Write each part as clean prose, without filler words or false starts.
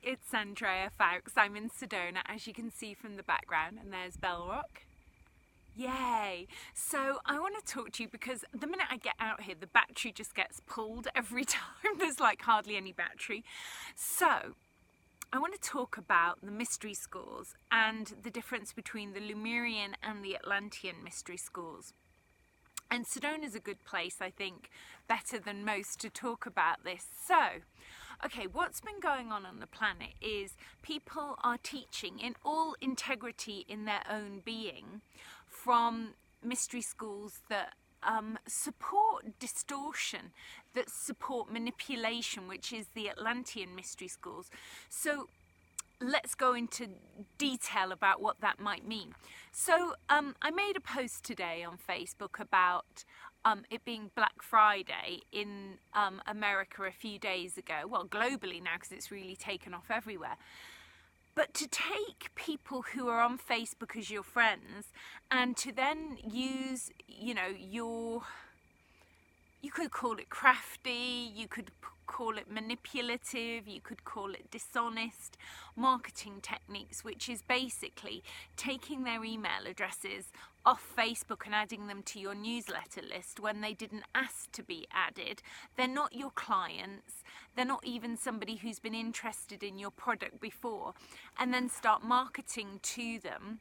it's Andrea, folks. I'm in Sedona, as you can see from the background, and there's Bell Rock. Yay! So I want to talk to you because the minute I get out here, the battery just gets pulled every time. There's like hardly any battery. So I want to talk about the mystery schools and the difference between the Lemurian and the Atlantean mystery schools. And Sedona is a good place, I think, better than most to talk about this. So, okay, what's been going on the planet is people are teaching in all integrity in their own being from mystery schools that support distortion, that support manipulation, which is the Atlantean mystery schools. So let's go into detail about what that might mean. So I made a post today on Facebook about it being Black Friday in America a few days ago. Well, globally now, because it's really taken off everywhere. But to take people who are on Facebook as your friends and to then use, you could call it crafty, you could call it manipulative, you could call it dishonest marketing techniques, which is basically taking their email addresses off Facebook and adding them to your newsletter list when they didn't ask to be added. They're not your clients, they're not even somebody who's been interested in your product before, and then start marketing to them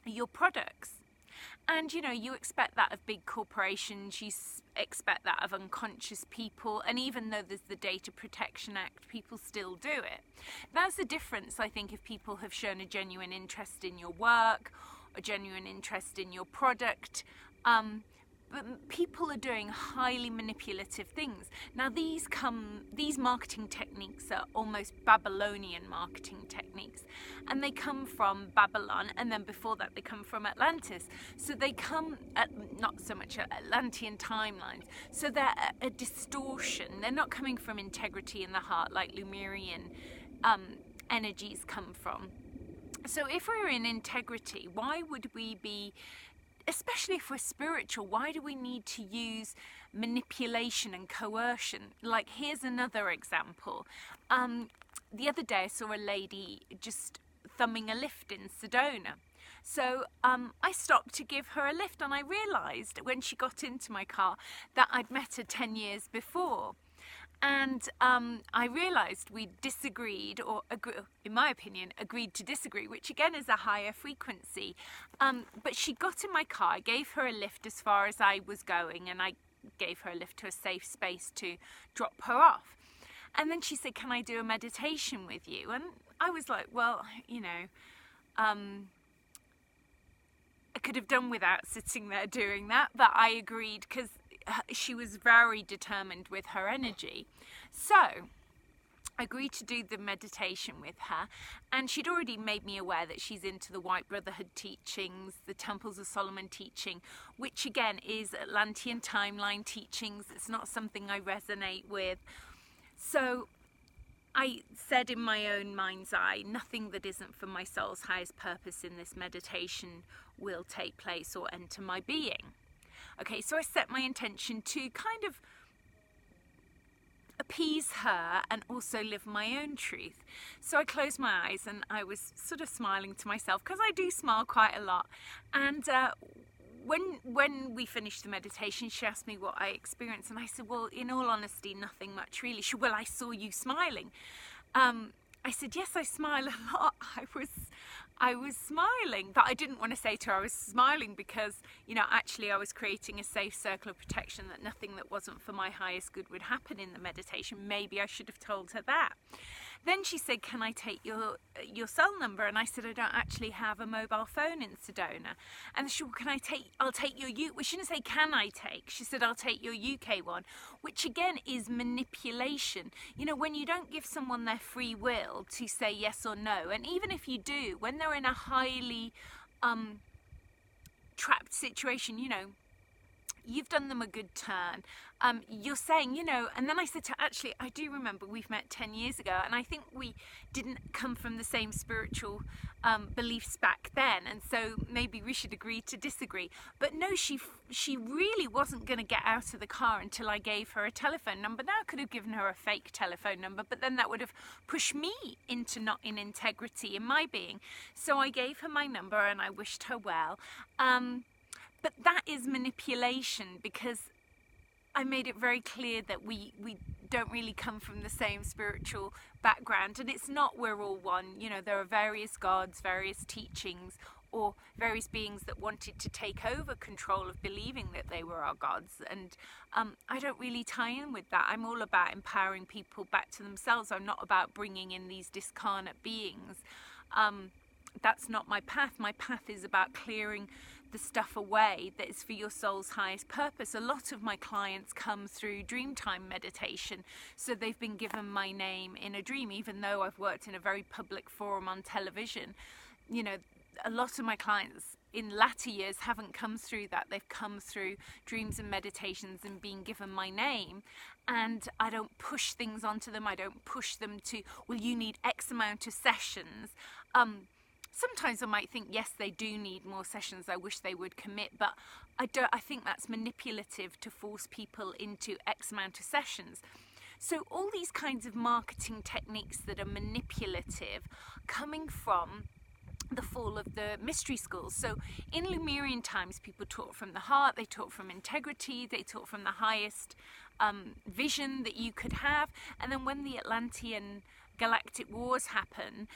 your products. And you expect that of big corporations, you expect that of unconscious people, and even though there's the Data Protection Act, people still do it. That's the difference, I think, if people have shown a genuine interest in your work, a genuine interest in your product. But people are doing highly manipulative things. Now these marketing techniques are almost Babylonian marketing techniques, and they come from Babylon, and then before that they come from Atlantis. So they come at not so much Atlantean timelines. So they're a distortion. They're not coming from integrity in the heart like Lemurian energies come from. So if we're in integrity, why would we be, especially if we're spiritual, why do we need to use manipulation and coercion? Like, here's another example. The other day I saw a lady just thumbing a lift in Sedona. So I stopped to give her a lift, and I realised when she got into my car that I'd met her 10 years before. And I realised we disagreed, or in my opinion, agreed to disagree, which again is a higher frequency. But she got in my car, I gave her a lift as far as I was going, and I gave her a lift to a safe space to drop her off. And then she said, "Can I do a meditation with you?" And I was like, well, I could have done without sitting there doing that, but I agreed because she was very determined with her energy. So I agreed to do the meditation with her, and she'd already made me aware that she's into the White Brotherhood teachings, the Temples of Solomon teaching, which again is Atlantean timeline teachings. It's not something I resonate with. So I said in my own mind's eye, nothing that isn't for my soul's highest purpose in this meditation will take place or enter my being. Okay, so I set my intention to kind of appease her and also live my own truth. So I closed my eyes and I was sort of smiling to myself, because I do smile quite a lot. And when we finished the meditation, she asked me what I experienced, and I said, well, in all honesty, nothing much really. She said, well, I saw you smiling. I said, yes, I smile a lot. I was smiling, but I didn't want to say to her I was smiling because, actually I was creating a safe circle of protection, that nothing that wasn't for my highest good would happen in the meditation. Maybe I should have told her that. Then she said, can I take your cell number? And I said, I don't actually have a mobile phone in Sedona. And she said, well, I'll take your well, she didn't say, can I take? She said, I'll take your UK one, which again is manipulation. When you don't give someone their free will to say yes or no, and even if you do, when they're in a highly trapped situation, you've done them a good turn. You're saying, you know, and then I said to her, actually, I do remember we've met 10 years ago, and I think we didn't come from the same spiritual beliefs back then, and so maybe we should agree to disagree. But no, she really wasn't going to get out of the car until I gave her a telephone number. Now I could have given her a fake telephone number, but then that would have pushed me into not in integrity in my being. So I gave her my number and I wished her well. But that is manipulation, because I made it very clear that we don't really come from the same spiritual background, and it's not we're all one. You know, there are various gods, various teachings, or various beings that wanted to take over control of believing that they were our gods. And I don't really tie in with that. I'm all about empowering people back to themselves. I'm not about bringing in these discarnate beings. That's not my path. My path is about clearing the stuff away that is for your soul's highest purpose. A lot of my clients come through dreamtime meditation, so they've been given my name in a dream, even though I've worked in a very public forum on television. You know, a lot of my clients in latter years haven't come through that. They've come through dreams and meditations and being given my name, and I don't push things onto them. I don't push them to, well, you need X amount of sessions. Sometimes I might think, yes, they do need more sessions. I wish they would commit, but I think that's manipulative to force people into X amount of sessions. So all these kinds of marketing techniques that are manipulative, coming from the fall of the mystery schools. So in Lemurian times, people taught from the heart, they taught from integrity, they taught from the highest vision that you could have. And then when the Atlantean galactic wars happen,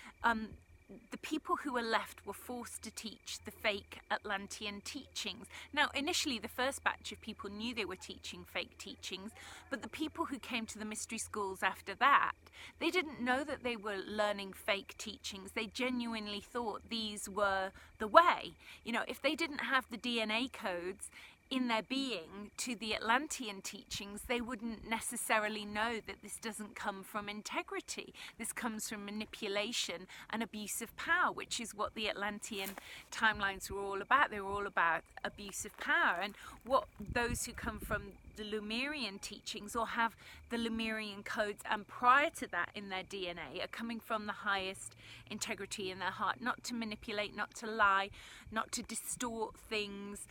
the people who were left were forced to teach the fake Atlantean teachings. Now, initially, the first batch of people knew they were teaching fake teachings, but the people who came to the mystery schools after that, they didn't know that they were learning fake teachings. They genuinely thought these were the way. You know, if they didn't have the DNA codes in their being to the Atlantean teachings, they wouldn't necessarily know that this doesn't come from integrity. This comes from manipulation and abuse of power, which is what the Atlantean timelines were all about. They were all about abuse of power. And what those who come from the Lemurian teachings or have the Lemurian codes and prior to that in their DNA are coming from the highest integrity in their heart, not to manipulate, not to lie, not to distort things,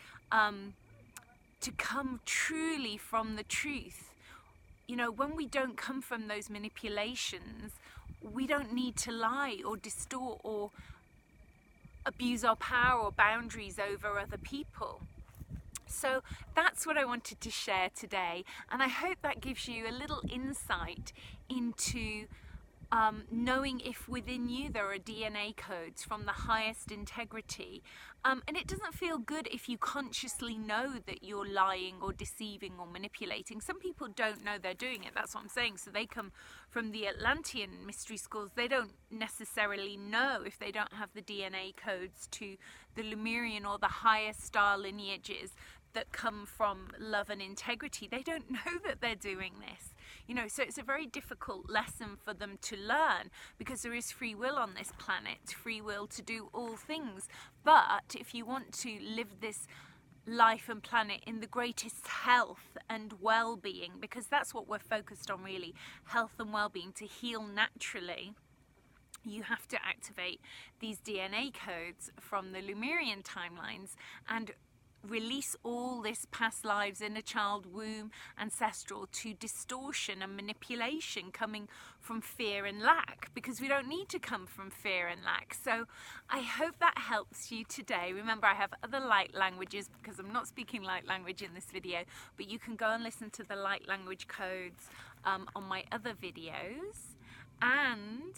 to come truly from the truth. You know, when we don't come from those manipulations, we don't need to lie or distort or abuse our power or boundaries over other people. So that's what I wanted to share today, and I hope that gives you a little insight into knowing if within you there are DNA codes from the highest integrity. And it doesn't feel good if you consciously know that you're lying or deceiving or manipulating. Some people don't know they're doing it, that's what I'm saying. So they come from the Atlantean mystery schools. They don't necessarily know, if they don't have the DNA codes to the Lemurian or the higher star lineages that come from love and integrity. They don't know that they're doing this. You know, so it's a very difficult lesson for them to learn, because there is free will on this planet, free will to do all things. But if you want to live this life and planet in the greatest health and well-being, because that's what we're focused on really, health and well-being, to heal naturally, you have to activate these DNA codes from the Lemurian timelines and release all this past lives, inner child, womb, ancestral, to distortion and manipulation coming from fear and lack, because we don't need to come from fear and lack. So I hope that helps you today. Remember, I have other light languages, because I'm not speaking light language in this video, but you can go and listen to the light language codes on my other videos. And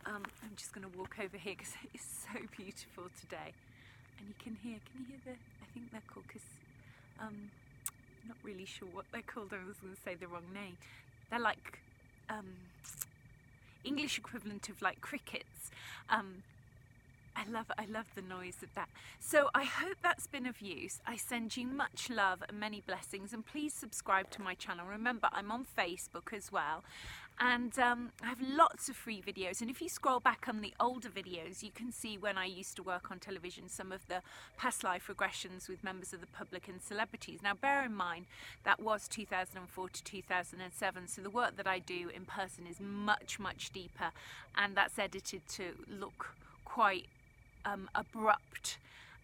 I'm just going to walk over here because it's so beautiful today. And you can you hear I think they're called, because not really sure what they're called. I was going to say the wrong name. They're like English equivalent of like crickets. I love the noise of that. So I hope that's been of use. I send you much love and many blessings, and please subscribe to my channel. Remember, I'm on Facebook as well, And I have lots of free videos, and if you scroll back on the older videos you can see when I used to work on television some of the past life regressions with members of the public and celebrities. Now bear in mind that was 2004 to 2007, so the work that I do in person is much deeper, and that's edited to look quite abrupt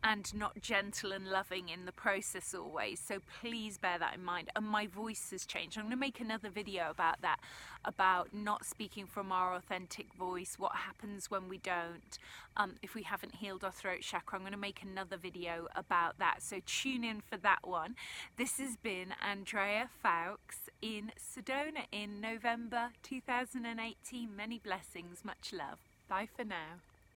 and not gentle and loving in the process always, so please bear that in mind. And my voice has changed. I'm going to make another video about that, about not speaking from our authentic voice, what happens when we don't, if we haven't healed our throat chakra. I'm going to make another video about that, so tune in for that one. This has been Andrea Fowkes in Sedona in November 2018. Many blessings, much love. Bye for now.